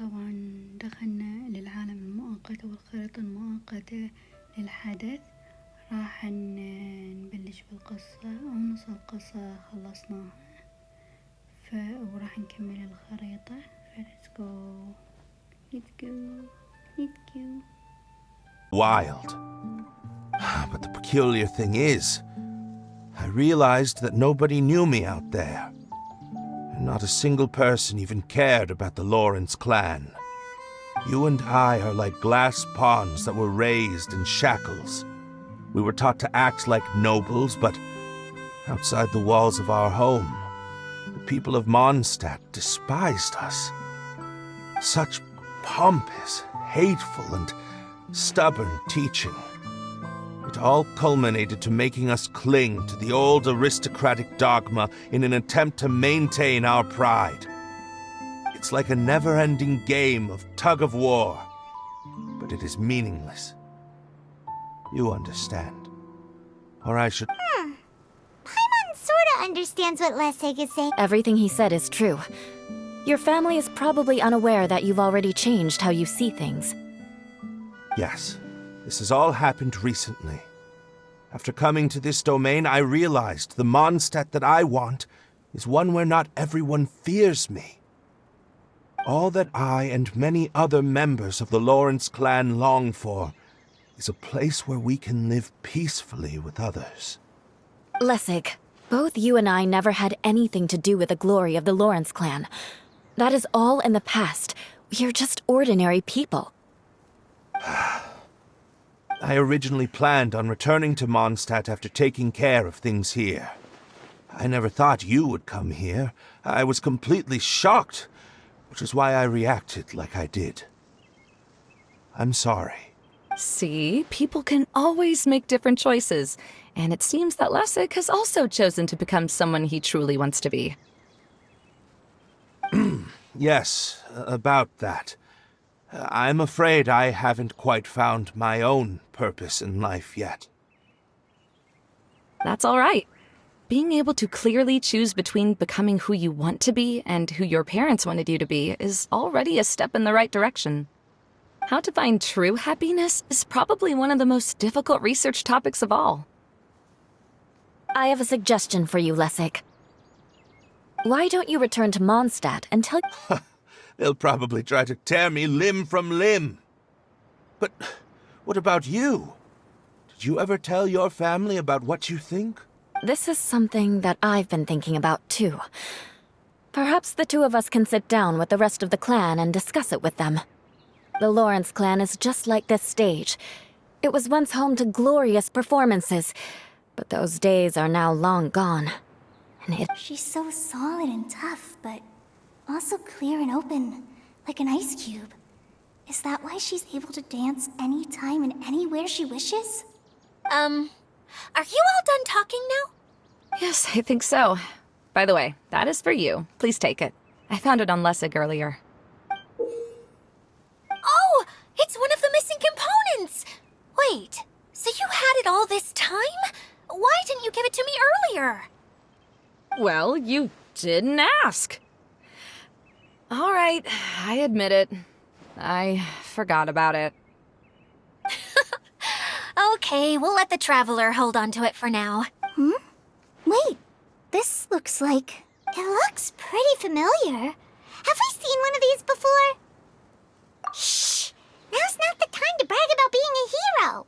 طبعا دخلنا للعالم المؤقت والخريطة المؤقتة للحدث. راح نبلش بالقصة أو نص القصة خلصناها، وراح نكمل الخريطة. let's go. Wild. But the peculiar thing is, I realized that nobody knew me out there. And not a single person even cared about the Lawrence clan. You and I are like glass pawns that were raised in shackles. We were taught to act like nobles, but outside the walls of our home, the people of Mondstadt despised us. Such pompous, hateful, and stubborn teaching. It all culminated to making us cling to the old aristocratic dogma in an attempt to maintain our pride. It's like a never-ending game of tug-of-war, but it is meaningless. You understand. Or I should... Paimon sorta understands what Lessig is saying. Everything he said is true. Your family is probably unaware that you've already changed how you see things. Yes, this has all happened recently. After coming to this domain, I realized the Mondstadt that I want is one where not everyone fears me. All that I and many other members of the Lawrence clan long for is a place where we can live peacefully with others. Lessig, both you and I never had anything to do with the glory of the Lawrence clan. That is all in the past. We are just ordinary people. I originally planned on returning to Mondstadt after taking care of things here. I never thought you would come here. I was completely shocked, which is why I reacted like I did. I'm sorry. See, people can always make different choices, and it seems that Lessig has also chosen to become someone he truly wants to be. Yes, about that. I'm afraid I haven't quite found my own purpose in life yet. That's all right. Being able to clearly choose between becoming who you want to be and who your parents wanted you to be is already a step in the right direction. How to find true happiness is probably one of the most difficult research topics of all. I have a suggestion for you, Lessig. Why don't you return to Mondstadt and tell... They'll probably try to tear me limb from limb. But what about you? Did you ever tell your family about what you think? This is something that I've been thinking about, too. Perhaps the two of us can sit down with the rest of the clan and discuss it with them. The Lawrence clan is just like this stage. It was once home to glorious performances, but those days are now long gone. And She's so solid and tough, but also clear and open, like an ice cube. Is that why she's able to dance anytime and anywhere she wishes? Are you all done talking now? Yes, I think so. By the way, that is for you. Please take it. I found it on Lessig earlier. Oh, it's one of the missing components! Wait, so you had it all this time? Why didn't you give it to me earlier? Well, you didn't ask. All right, I admit it. I forgot about it. Okay, we'll let the Traveler hold on to it for now. Wait, this looks like... It looks pretty familiar. Have we seen one of these before? Shh! Now's not the time to brag about being a hero!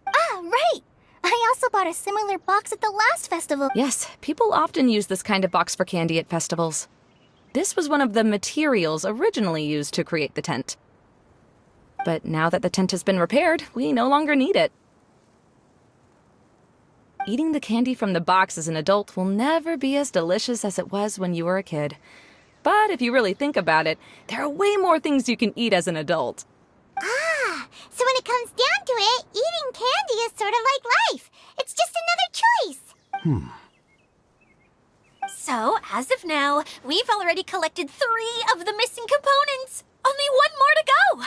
Ah, right! I also bought a similar box at the last festival. Yes, people often use this kind of box for candy at festivals. This was one of the materials originally used to create the tent. But now that the tent has been repaired, we no longer need it. Eating the candy from the box as an adult will never be as delicious as it was when you were a kid. But if you really think about it, there are way more things you can eat as an adult. Ah, so when it comes down to it, eating candy is sort of like life. It's just another choice. So, as of now, we've already collected 3 of the missing components. Only 1 more to go.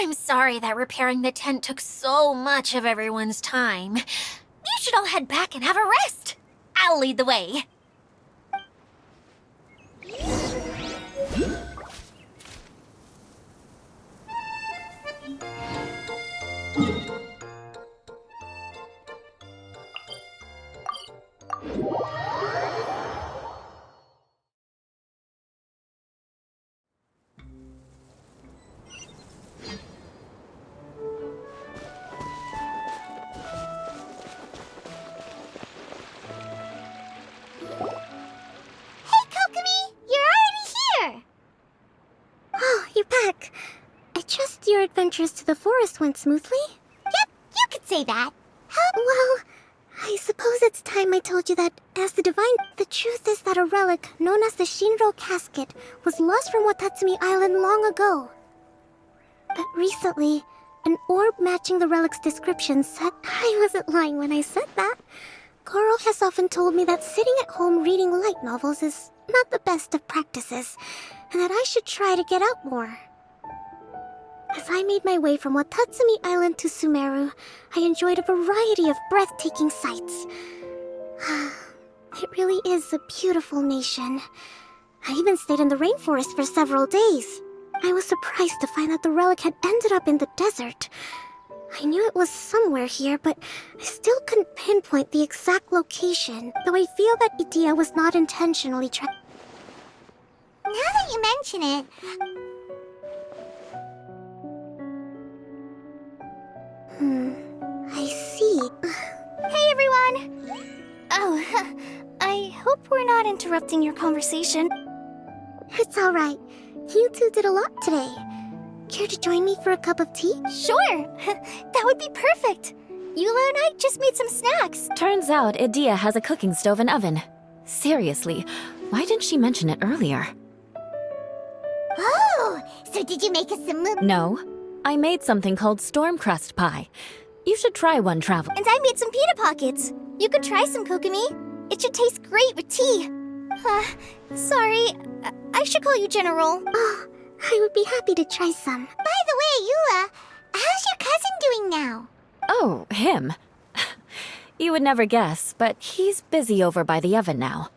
I'm sorry that repairing the tent took so much of everyone's time. You should all head back and have a rest. I'll lead the way. you're back. I trust your adventures to the forest went smoothly? Yep, you could say that. Well, I suppose it's time I told you that, as the divine, the truth is that a relic known as the Shinro casket was lost from Watatsumi Island long ago. But recently, an orb matching the relic's description said I wasn't lying when I said that. Goro has often told me that sitting at home reading light novels is not the best of practices, and that I should try to get out more. As I made my way from Watatsumi Island to Sumeru, I enjoyed a variety of breathtaking sights. It really is a beautiful nation. I even stayed in the rainforest for several days. I was surprised to find that the relic had ended up in the desert. I knew it was somewhere here, but I still couldn't pinpoint the exact location, though I feel that Idia was not intentionally Now that you mention it, I see. hey everyone! Oh, I hope we're not interrupting your conversation. It's alright. You two did a lot today. Care to join me for a cup of tea? Sure, that would be perfect. Eula and I just made some snacks. Turns out Idia has a cooking stove and oven. Seriously, why didn't she mention it earlier? Oh, so did you make us some No, I made something called storm crust pie. You should try one, Travel. And I made some pita pockets. You could try some, Kokomi. It should taste great with tea. Sorry, I should call you General. Oh, I would be happy to try some. By the way, Eula, how's your cousin doing now? Oh, him. You would never guess, but he's busy over by the oven now.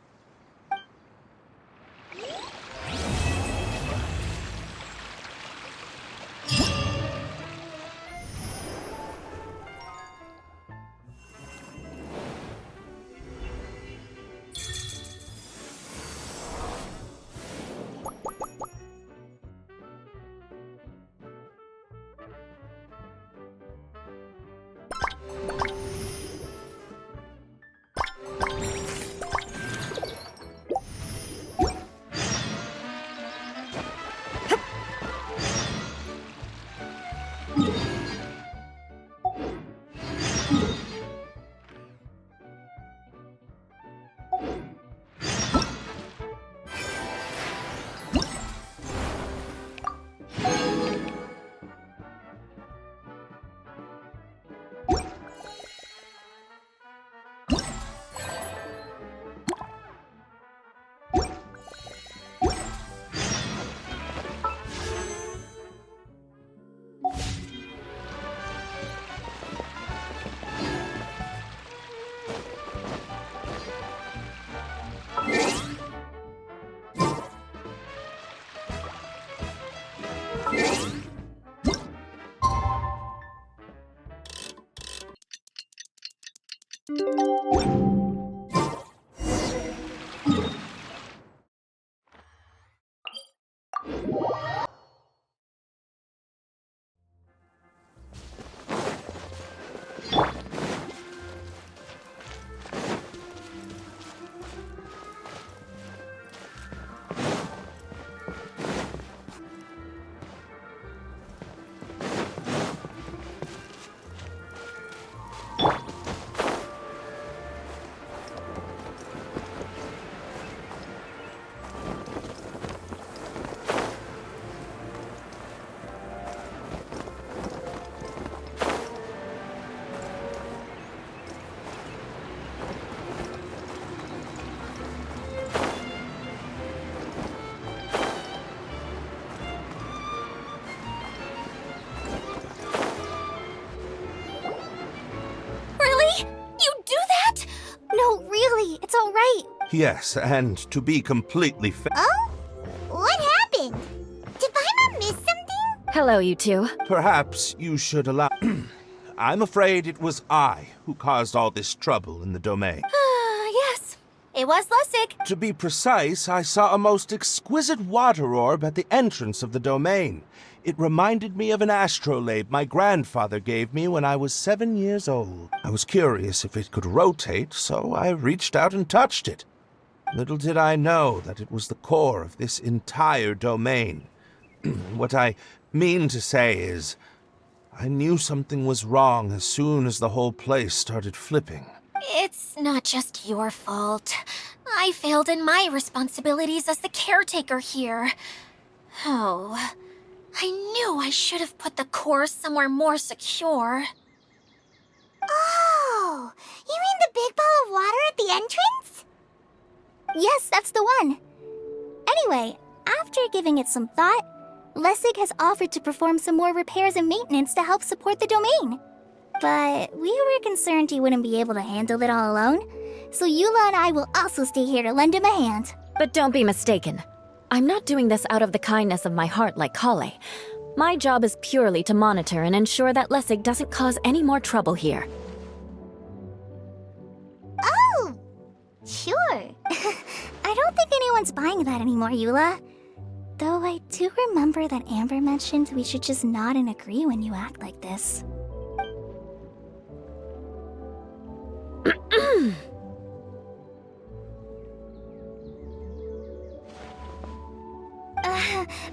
It's all right. Yes, and to be completely Oh? What happened? Did Paimon miss something? Hello, you two. perhaps you should allow... I'm afraid it was I who caused all this trouble in the domain. Yes. It was Lusik. To be precise, I saw a most exquisite water orb at the entrance of the domain. It reminded me of an astrolabe my grandfather gave me when I was 7 years old. I was curious if it could rotate, so I reached out and touched it. Little did I know that it was the core of this entire domain. what I mean to say is, I knew something was wrong as soon as the whole place started flipping. It's not just your fault. I failed in my responsibilities as the caretaker here. Oh, I knew I should have put the core somewhere more secure. Oh, you mean the big ball of water at the entrance? Yes, that's the one. Anyway, after giving it some thought, Lessig has offered to perform some more repairs and maintenance to help support the domain. But we were concerned he wouldn't be able to handle it all alone, so Eula and I will also stay here to lend him a hand. But don't be mistaken. I'm not doing this out of the kindness of my heart like Kale. My job is purely to monitor and ensure that Lessig doesn't cause any more trouble here. Oh, sure. I don't think anyone's buying that anymore, Eula. Though I do remember that Amber mentioned we should just nod and agree when you act like this.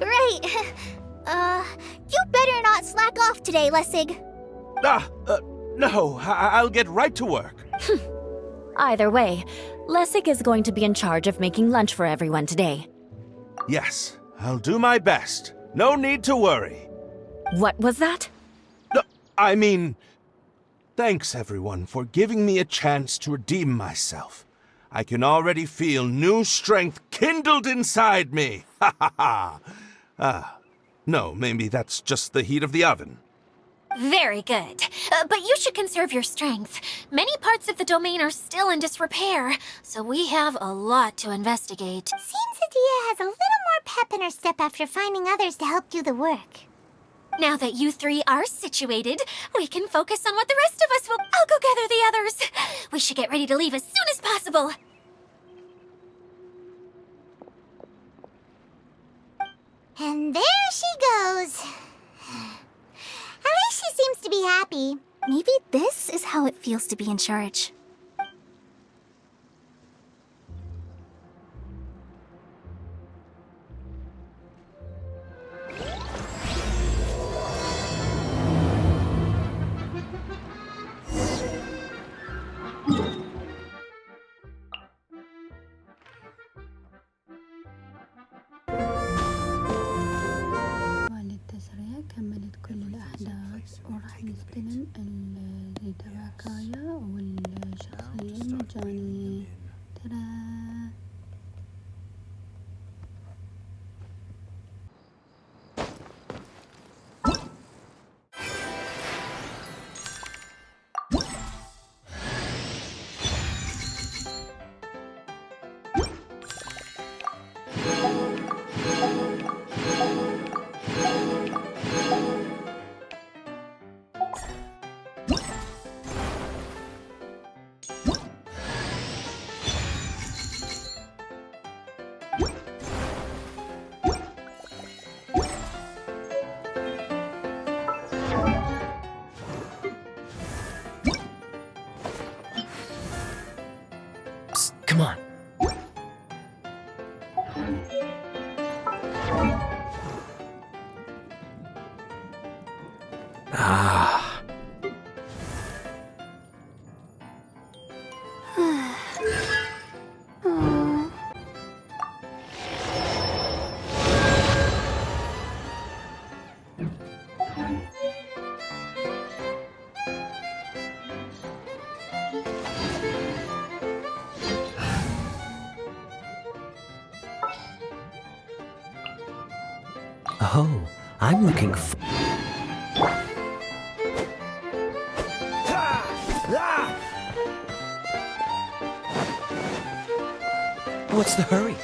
Right. You better not slack off today, Lessig. No, I'll get right to work. Either way, Lessig is going to be in charge of making lunch for everyone today. Yes, I'll do my best. No need to worry. What was that? No, I mean, thanks everyone for giving me a chance to redeem myself. I can already feel new strength kindled inside me. Ha ha ha. No, maybe that's just the heat of the oven. Very good. But you should conserve your strength. Many parts of the domain are still in disrepair, so we have a lot to investigate. Seems Adia has a little more pep in her step after finding others to help do the work. Now that you three are situated, we can focus on what the rest of us will... I'll go gather the others. We should get ready to leave as soon as possible. And there she goes. At least she seems to be happy. Maybe this is how it feels to be in charge. والتسريع كملت كل الأحداث وراح نستلم زي تبعكايا والشخصية المجانية. ترى Come on. Ah. Oh, I'm looking for... What's the hurry?